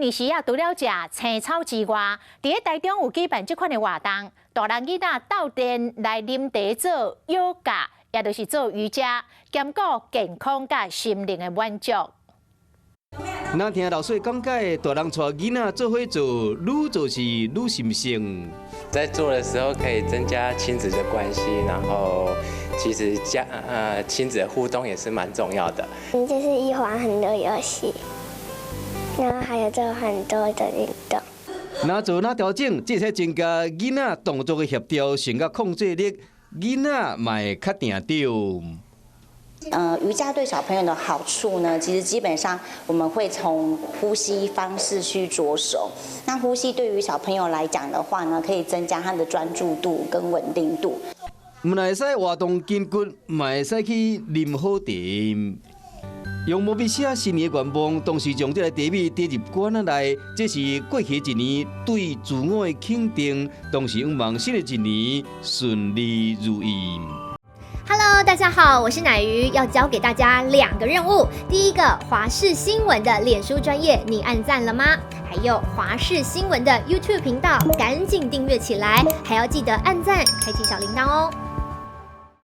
年时啊，除了食青草之外，伫台中有举办这款的活动，大人囡仔斗阵来啉茶做瑜伽，也就是做瑜伽，兼顾健康甲心灵的满足。那听老师讲解，大人带囡仔做伙做，愈做是愈心性。在做的时候可以增加亲子的关系，然后其实亲子的互动也是蛮重要的。就是一玩很多游戏，然后还有做很多的运动。那做那调整，这才增加囡仔动作的协调性甲控制力，囡仔嘛会较定着。瑜伽对小朋友的好处呢，其实基本上我们会从呼吸方式去着手。那呼吸对于小朋友来讲的话呢，可以增加他的专注度跟稳定度。唔但会使活动筋骨，嘛会使去啉好茶。用毛笔写新年的愿望，同时将这个茶米滴入罐仔内，这是过去一年对自我的肯定，同时希望新的一年顺利如意。Hello， 大家好，我是乃瑜，要教给大家2个任务。第一个，华视新闻的脸书专页，你按赞了吗？还有华视新闻的 YouTube 频道，赶紧订阅起来，还要记得按赞，开启小铃铛哦。